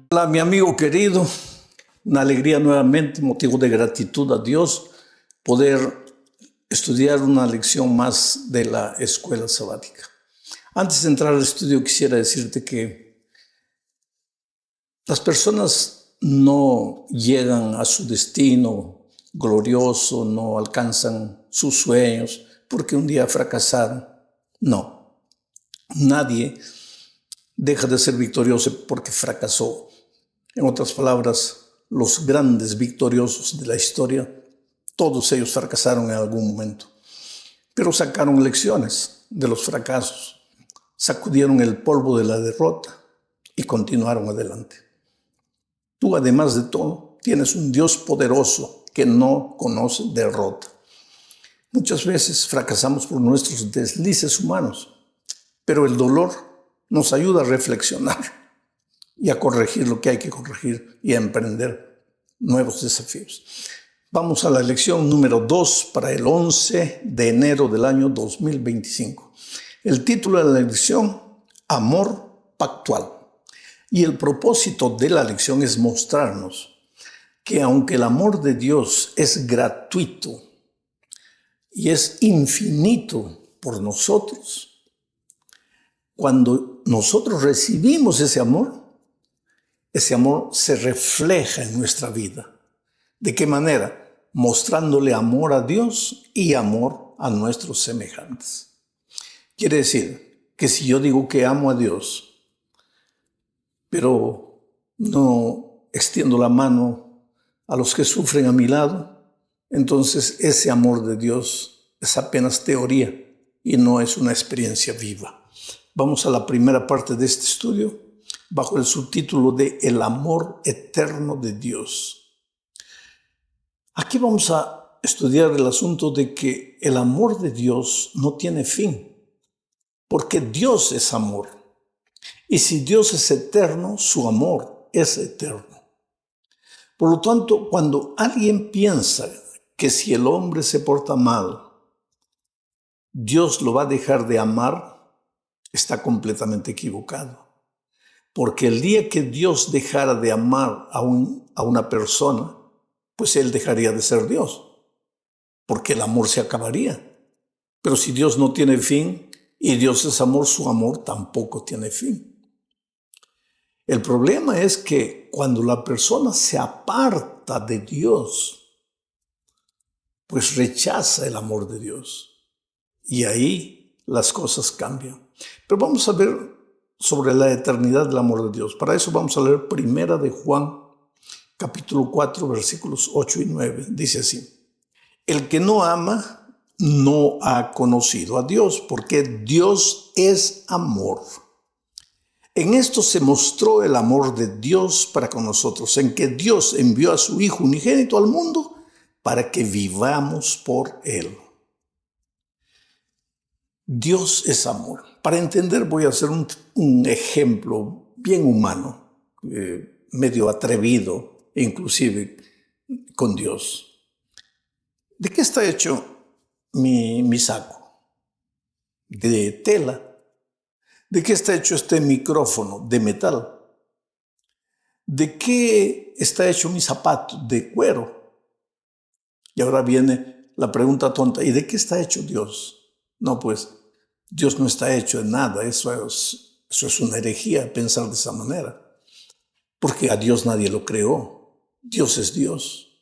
Hola, mi amigo querido, una alegría nuevamente, motivo de gratitud a Dios, poder estudiar una lección más de la escuela sabática. Antes de entrar al estudio, quisiera decirte que las personas no llegan a su destino glorioso, no alcanzan sus sueños porque un día fracasaron. No, nadie deja de ser victorioso porque fracasó. En otras palabras, los grandes victoriosos de la historia, todos ellos fracasaron en algún momento, pero sacaron lecciones de los fracasos, sacudieron el polvo de la derrota y continuaron adelante. Tú, además de todo, tienes un Dios poderoso que no conoce derrota. Muchas veces fracasamos por nuestros deslices humanos, pero el dolor nos ayuda a reflexionar y a corregir lo que hay que corregir y a emprender nuevos desafíos. Vamos a la lección número 2 para el 11 de enero del año 2025. El título de la lección, Amor Pactual. Y el propósito de la lección es mostrarnos que aunque el amor de Dios es gratuito y es infinito por nosotros, cuando nosotros recibimos ese amor se refleja en nuestra vida. ¿De qué manera? Mostrándole amor a Dios y amor a nuestros semejantes. Quiere decir que si yo digo que amo a Dios, pero no extiendo la mano a los que sufren a mi lado, entonces ese amor de Dios es apenas teoría y no es una experiencia viva. Vamos a la primera parte de este estudio, bajo el subtítulo de El amor eterno de Dios. Aquí vamos a estudiar el asunto de que el amor de Dios no tiene fin, porque Dios es amor. Y si Dios es eterno, su amor es eterno. Por lo tanto, cuando alguien piensa que si el hombre se porta mal, Dios lo va a dejar de amar, está completamente equivocado. Porque el día que Dios dejara de amar a una persona, pues él dejaría de ser Dios, porque el amor se acabaría. Pero si Dios no tiene fin y Dios es amor, su amor tampoco tiene fin. El problema es que cuando la persona se aparta de Dios, pues rechaza el amor de Dios. Y ahí las cosas cambian. Pero vamos a ver sobre la eternidad del amor de Dios. Para eso vamos a leer Primera de Juan, capítulo 4, versículos 8 y 9. Dice así: el que no ama no ha conocido a Dios, porque Dios es amor. En esto se mostró el amor de Dios para con nosotros, en que Dios envió a su Hijo unigénito al mundo para que vivamos por Él. Dios es amor. Para entender voy a hacer un ejemplo bien humano, medio atrevido, inclusive con Dios. ¿De qué está hecho mi saco? De tela. ¿De qué está hecho este micrófono? De metal. ¿De qué está hecho mi zapato? De cuero. Y ahora viene la pregunta tonta: ¿y de qué está hecho Dios? No, pues Dios no está hecho de nada. Eso es una herejía pensar de esa manera. Porque a Dios nadie lo creó. Dios es Dios.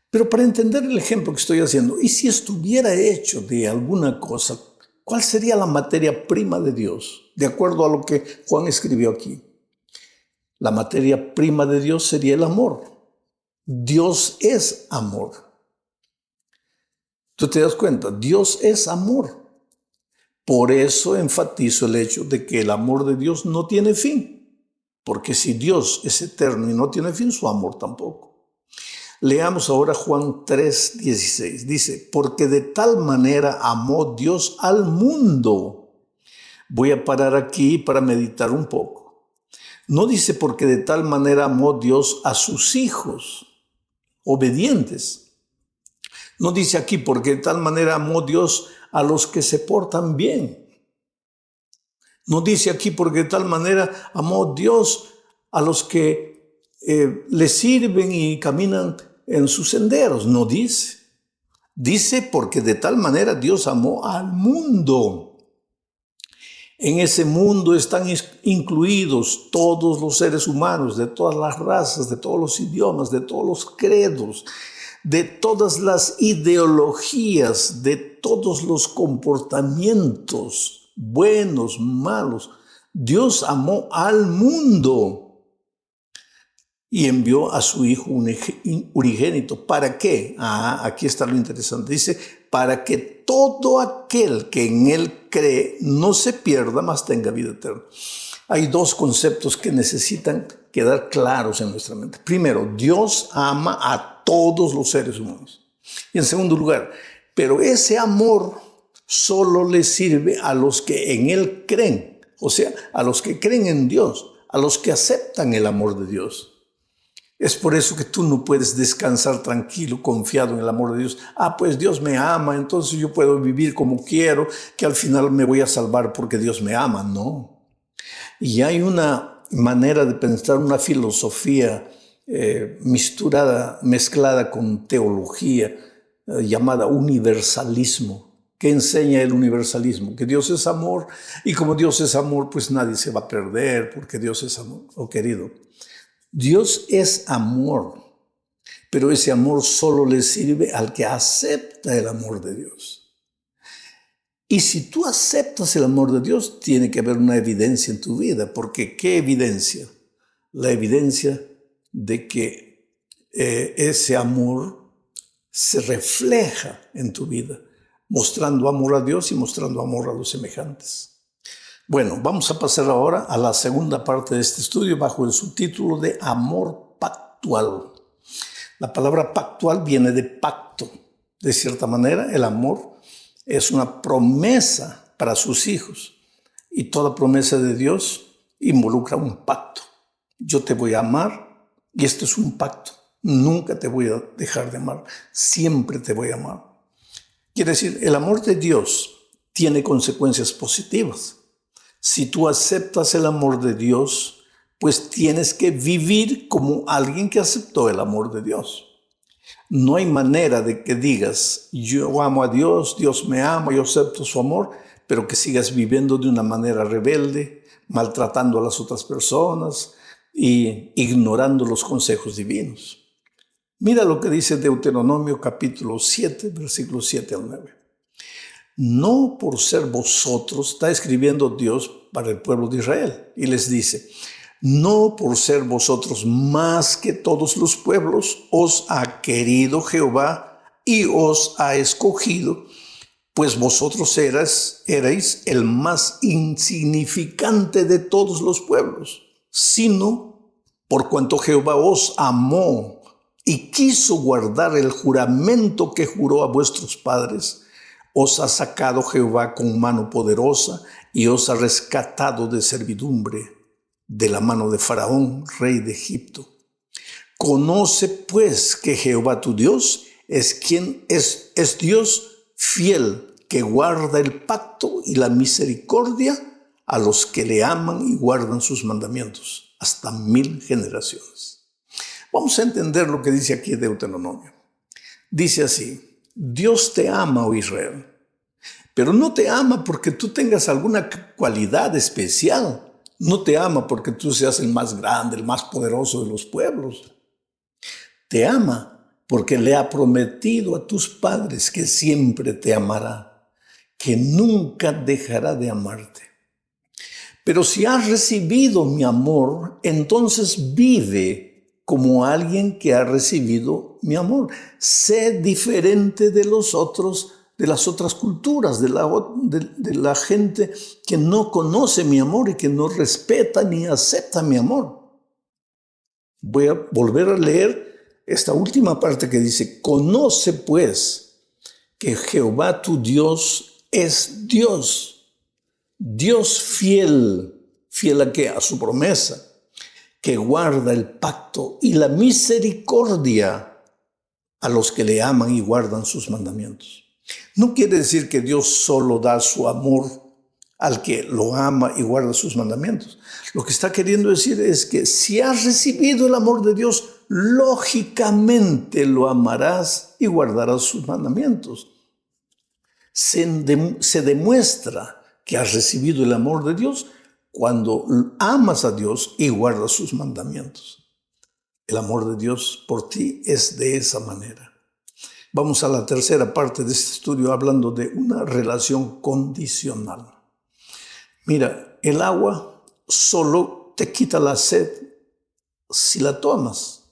Pero para entender el ejemplo que estoy haciendo, ¿y si estuviera hecho de alguna cosa? ¿Cuál sería la materia prima de Dios? De acuerdo a lo que Juan escribió aquí. La materia prima de Dios sería el amor. Dios es amor. ¿Tú te das cuenta? Dios es amor. Por eso enfatizo el hecho de que el amor de Dios no tiene fin. Porque si Dios es eterno y no tiene fin, su amor tampoco. Leamos ahora Juan 3:16. Dice: porque de tal manera amó Dios al mundo. Voy a parar aquí para meditar un poco. No dice porque de tal manera amó Dios a sus hijos obedientes, No dice aquí, porque de tal manera amó Dios a los que se portan bien. No dice aquí, porque de tal manera amó Dios a los que le sirven y caminan en sus senderos. No dice. Dice, porque de tal manera Dios amó al mundo. En ese mundo están incluidos todos los seres humanos, de todas las razas, de todos los idiomas, de todos los credos, de todas las ideologías, de todos los comportamientos, buenos, malos. Dios amó al mundo y envió a su Hijo unigénito. ¿Para qué? Aquí está lo interesante. Dice, para que todo aquel que en Él cree no se pierda, mas tenga vida eterna. Hay dos conceptos que necesitan quedar claros en nuestra mente. Primero, Dios ama a todos los seres humanos. Y en segundo lugar, pero ese amor solo le sirve a los que en Él creen. O sea, a los que creen en Dios, a los que aceptan el amor de Dios. Es por eso que tú no puedes descansar tranquilo, confiado en el amor de Dios. Pues Dios me ama, entonces yo puedo vivir como quiero, que al final me voy a salvar porque Dios me ama. No. Y hay una manera de pensar, una filosofía mezclada con teología, llamada universalismo. ¿Qué enseña el universalismo? Que Dios es amor, y como Dios es amor, pues nadie se va a perder porque Dios es amor. Oh, querido, Dios es amor, pero ese amor solo le sirve al que acepta el amor de Dios. Y si tú aceptas el amor de Dios, tiene que haber una evidencia en tu vida. Porque ¿qué evidencia? La evidencia de que ese amor se refleja en tu vida, mostrando amor a Dios y mostrando amor a los semejantes. Bueno, vamos a pasar ahora a la segunda parte de este estudio bajo el subtítulo de amor pactual. La palabra pactual viene de pacto. De cierta manera, el amor es una promesa para sus hijos. Y toda promesa de Dios involucra un pacto. Yo te voy a amar y esto es un pacto. Nunca te voy a dejar de amar. Siempre te voy a amar. Quiere decir, el amor de Dios tiene consecuencias positivas. Si tú aceptas el amor de Dios, pues tienes que vivir como alguien que aceptó el amor de Dios. No hay manera de que digas, yo amo a Dios, Dios me ama, yo acepto su amor, pero que sigas viviendo de una manera rebelde, maltratando a las otras personas y ignorando los consejos divinos. Mira lo que dice Deuteronomio capítulo 7, versículos 7 al 9. No por ser vosotros, está escribiendo Dios para el pueblo de Israel, y les dice, no por ser vosotros más que todos los pueblos, os ha querido Jehová y os ha escogido, pues vosotros erais el más insignificante de todos los pueblos, sino por cuanto Jehová os amó y quiso guardar el juramento que juró a vuestros padres, os ha sacado Jehová con mano poderosa y os ha rescatado de servidumbre, de la mano de Faraón, rey de Egipto. Conoce pues que Jehová tu Dios es Dios fiel, que guarda el pacto y la misericordia a los que le aman y guardan sus mandamientos, hasta 1000 generaciones. Vamos a entender lo que dice aquí Deuteronomio. Dice así, Dios te ama, oh Israel, pero no te ama porque tú tengas alguna cualidad especial. No te ama porque tú seas el más grande, el más poderoso de los pueblos. Te ama porque le ha prometido a tus padres que siempre te amará, que nunca dejará de amarte. Pero si has recibido mi amor, entonces vive como alguien que ha recibido mi amor. Sé diferente de los otros, de las otras culturas, de la gente que no conoce mi amor y que no respeta ni acepta mi amor. Voy a volver a leer esta última parte que dice, conoce pues que Jehová tu Dios es Dios, Dios fiel. ¿Fiel a qué? A su promesa, que guarda el pacto y la misericordia a los que le aman y guardan sus mandamientos. No quiere decir que Dios solo da su amor al que lo ama y guarda sus mandamientos. Lo que está queriendo decir es que si has recibido el amor de Dios, lógicamente lo amarás y guardarás sus mandamientos. Se demuestra que has recibido el amor de Dios cuando amas a Dios y guardas sus mandamientos. El amor de Dios por ti es de esa manera. Vamos a la tercera parte de este estudio hablando de una relación condicional. Mira, el agua solo te quita la sed si la tomas.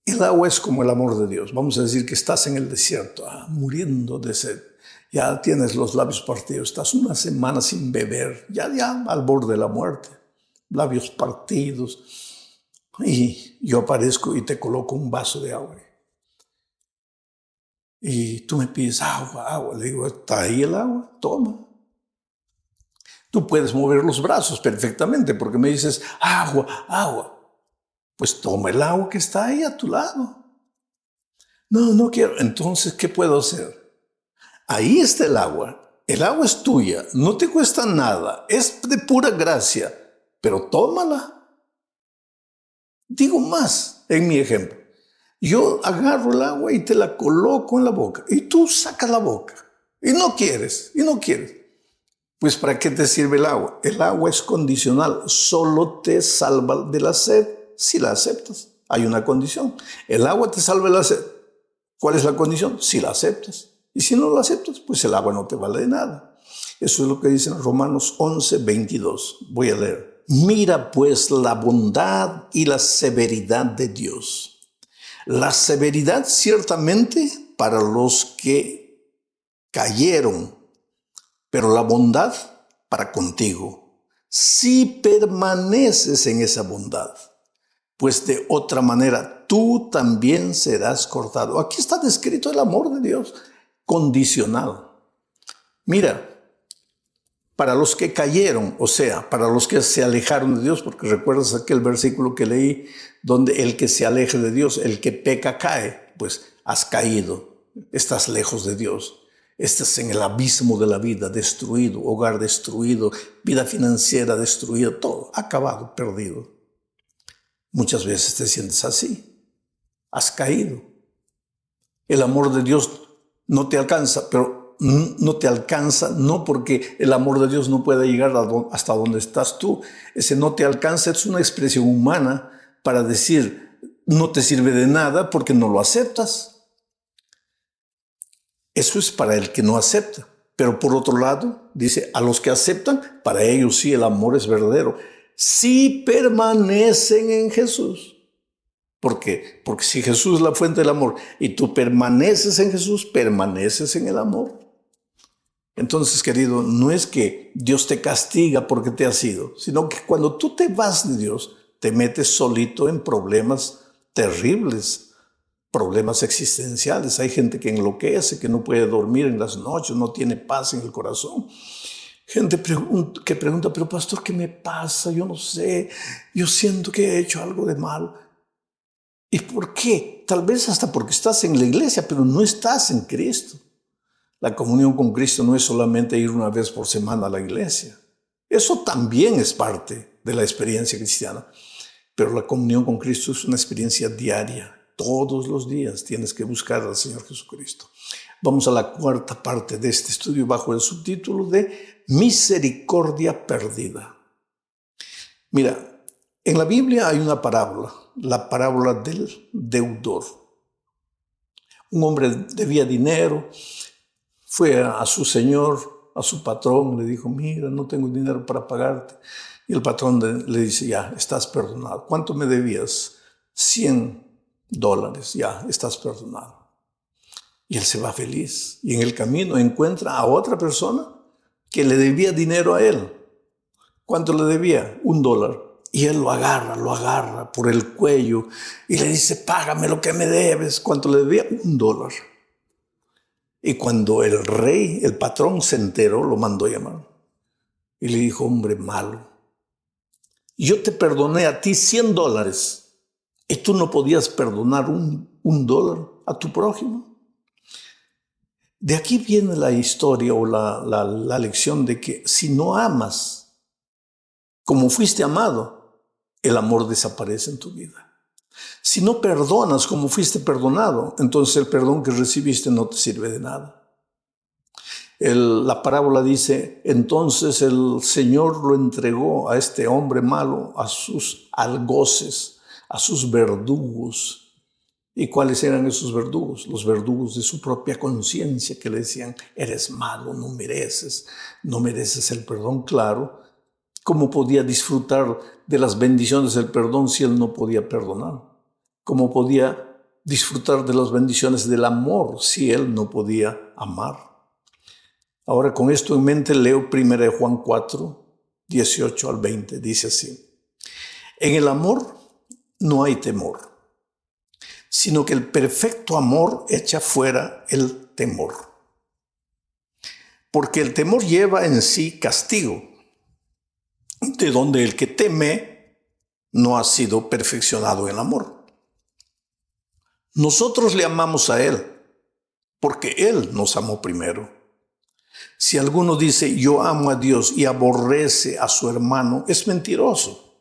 El agua es como el amor de Dios. Vamos a decir que estás en el desierto, muriendo de sed. Ya tienes los labios partidos, estás una semana sin beber, ya al borde de la muerte. Labios partidos. Y yo aparezco y te coloco un vaso de agua. Y tú me pides agua. Le digo, ¿está ahí el agua? Toma. Tú puedes mover los brazos perfectamente porque me dices, agua. Pues toma el agua que está ahí a tu lado. No quiero. Entonces, ¿qué puedo hacer? Ahí está el agua. El agua es tuya. No te cuesta nada. Es de pura gracia. Pero tómala. Digo más en mi ejemplo. Yo agarro el agua y te la coloco en la boca. Y tú sacas la boca. Y no quieres. Pues ¿para qué te sirve el agua? El agua es condicional. Solo te salva de la sed si la aceptas. Hay una condición. El agua te salva de la sed. ¿Cuál es la condición? Si la aceptas. Y si no la aceptas, pues el agua no te vale de nada. Eso es lo que dice en Romanos 11:22. Voy a leer. Mira pues la bondad y la severidad de Dios. La severidad ciertamente para los que cayeron, pero la bondad para contigo, si permaneces en esa bondad, pues de otra manera tú también serás cortado. Aquí está descrito el amor de Dios, condicional. Mira, para los que cayeron, o sea, para los que se alejaron de Dios, porque recuerdas aquel versículo que leí, donde el que se aleje de Dios, el que peca cae, pues has caído, estás lejos de Dios. Estás en el abismo de la vida, destruido, hogar destruido, vida financiera destruida, todo acabado, perdido. Muchas veces te sientes así, has caído. El amor de Dios no te alcanza, pero no te alcanza no porque el amor de Dios no pueda llegar hasta donde estás tú. Ese no te alcanza es una expresión humana para decir no te sirve de nada porque no lo aceptas. Eso es para el que no acepta. Pero por otro lado, dice, a los que aceptan, para ellos sí el amor es verdadero. Si permanecen en Jesús. ¿Por qué? Porque si Jesús es la fuente del amor y tú permaneces en Jesús, permaneces en el amor. Entonces, querido, no es que Dios te castiga porque te has ido, sino que cuando tú te vas de Dios, te metes solito en problemas terribles. Problemas existenciales. Hay gente que enloquece, que no puede dormir en las noches, no tiene paz en el corazón. Gente que pregunta, pero pastor, ¿qué me pasa? Yo no sé, yo siento que he hecho algo de mal. ¿Y por qué? Tal vez hasta porque estás en la iglesia, pero no estás en Cristo. La comunión con Cristo no es solamente ir una vez por semana a la iglesia. Eso también es parte de la experiencia cristiana. Pero la comunión con Cristo es una experiencia diaria. Todos los días tienes que buscar al Señor Jesucristo. Vamos a la cuarta parte de este estudio bajo el subtítulo de Misericordia Perdida. Mira, en la Biblia hay una parábola, la parábola del deudor. Un hombre debía dinero, fue a su señor, a su patrón, le dijo, mira, no tengo dinero para pagarte. Y el patrón le dice, ya, estás perdonado. ¿Cuánto me debías? $100. Ya, estás perdonado. Y él se va feliz. Y en el camino encuentra a otra persona que le debía dinero a él. ¿Cuánto le debía? $1. Y él lo agarra por el cuello y le dice, págame lo que me debes. ¿Cuánto le debía? $1. Y cuando el rey, el patrón, se enteró, lo mandó llamar. Y le dijo, hombre malo, yo te perdoné a ti $100 y tú no podías perdonar un $1 a tu prójimo? De aquí viene la historia o la lección de que si no amas como fuiste amado, el amor desaparece en tu vida. Si no perdonas como fuiste perdonado, entonces el perdón que recibiste no te sirve de nada. La parábola dice, entonces el Señor lo entregó a este hombre malo, a sus algoces, a sus verdugos. ¿Y cuáles eran esos verdugos? Los verdugos de su propia conciencia, que le decían, eres malo, no mereces el perdón. Claro, ¿cómo podía disfrutar de las bendiciones del perdón si él no podía perdonar? ¿Cómo podía disfrutar de las bendiciones del amor si él no podía amar? Ahora, con esto en mente, leo 1 Juan 4, 18 al 20. Dice así, en el amor no hay temor, sino que el perfecto amor echa fuera el temor. Porque el temor lleva en sí castigo, de donde el que teme no ha sido perfeccionado en amor. Nosotros le amamos a Él, porque Él nos amó primero. Si alguno dice, yo amo a Dios y aborrece a su hermano, es mentiroso.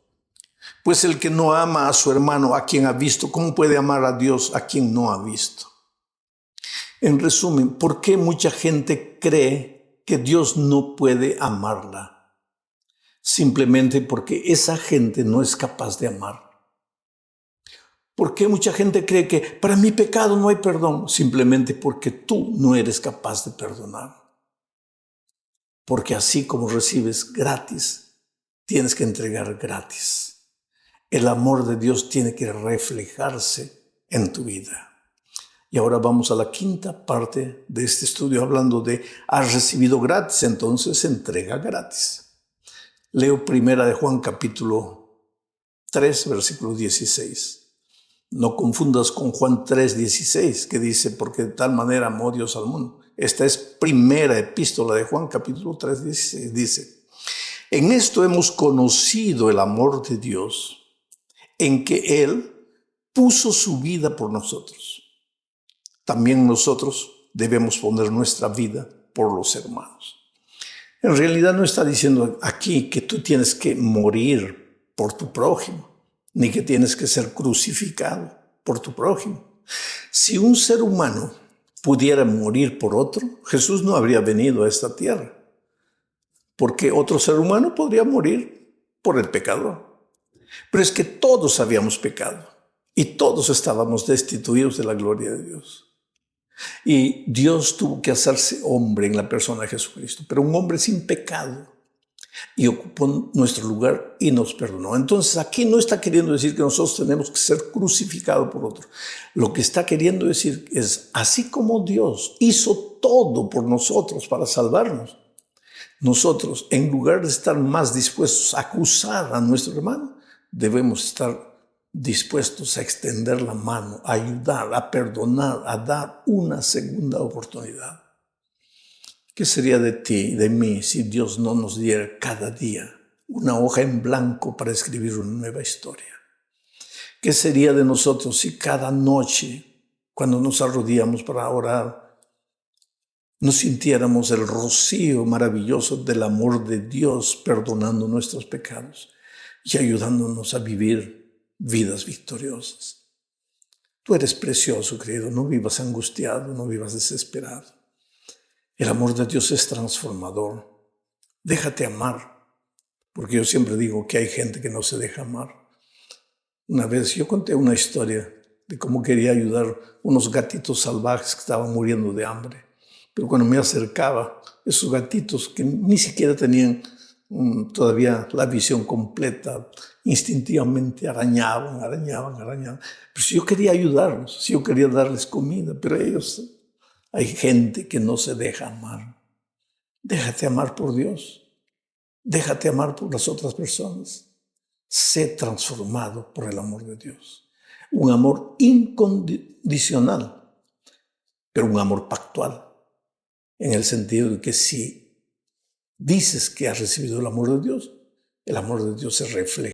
Pues el que no ama a su hermano, a quien ha visto, ¿cómo puede amar a Dios a quien no ha visto? En resumen, ¿por qué mucha gente cree que Dios no puede amarla? Simplemente porque esa gente no es capaz de amar. ¿Por qué mucha gente cree que para mi pecado no hay perdón? Simplemente porque tú no eres capaz de perdonar. Porque así como recibes gratis, tienes que entregar gratis. El amor de Dios tiene que reflejarse en tu vida. Y ahora vamos a la quinta parte de este estudio hablando de has recibido gratis, entonces entrega gratis. Leo 1 Juan capítulo 3, versículo 16. No confundas con Juan 3, 16, que dice, porque de tal manera amó Dios al mundo. Esta es primera epístola de Juan capítulo 3, 16. Dice, en esto hemos conocido el amor de Dios, en que Él puso su vida por nosotros. También nosotros debemos poner nuestra vida por los hermanos. En realidad no está diciendo aquí que tú tienes que morir por tu prójimo, ni que tienes que ser crucificado por tu prójimo. Si un ser humano pudiera morir por otro, Jesús no habría venido a esta tierra, porque otro ser humano podría morir por el pecador. Pero es que todos habíamos pecado y todos estábamos destituidos de la gloria de Dios. Y Dios tuvo que hacerse hombre en la persona de Jesucristo, pero un hombre sin pecado, y ocupó nuestro lugar y nos perdonó. Entonces aquí no está queriendo decir que nosotros tenemos que ser crucificados por otro. Lo que está queriendo decir es, así como Dios hizo todo por nosotros para salvarnos, nosotros, en lugar de estar más dispuestos a acusar a nuestro hermano, debemos estar dispuestos a extender la mano, a ayudar, a perdonar, a dar una segunda oportunidad. ¿Qué sería de ti y de mí si Dios no nos diera cada día una hoja en blanco para escribir una nueva historia? ¿Qué sería de nosotros si cada noche, cuando nos arrodillamos para orar, nos sintiéramos el rocío maravilloso del amor de Dios perdonando nuestros pecados y ayudándonos a vivir vidas victoriosas? Tú eres precioso, querido, no vivas angustiado, no vivas desesperado. El amor de Dios es transformador. Déjate amar, porque yo siempre digo que hay gente que no se deja amar. Una vez yo conté una historia de cómo quería ayudar unos gatitos salvajes que estaban muriendo de hambre. Pero cuando me acercaba, esos gatitos que ni siquiera tenían todavía la visión completa, instintivamente arañaban. Pero si yo quería ayudarlos, si yo quería darles comida, pero ellos, hay gente que no se deja amar. Déjate amar por Dios. Déjate amar por las otras personas. Sé transformado por el amor de Dios. Un amor incondicional, pero un amor pactual. En el sentido de que si dices que has recibido el amor de Dios se refleja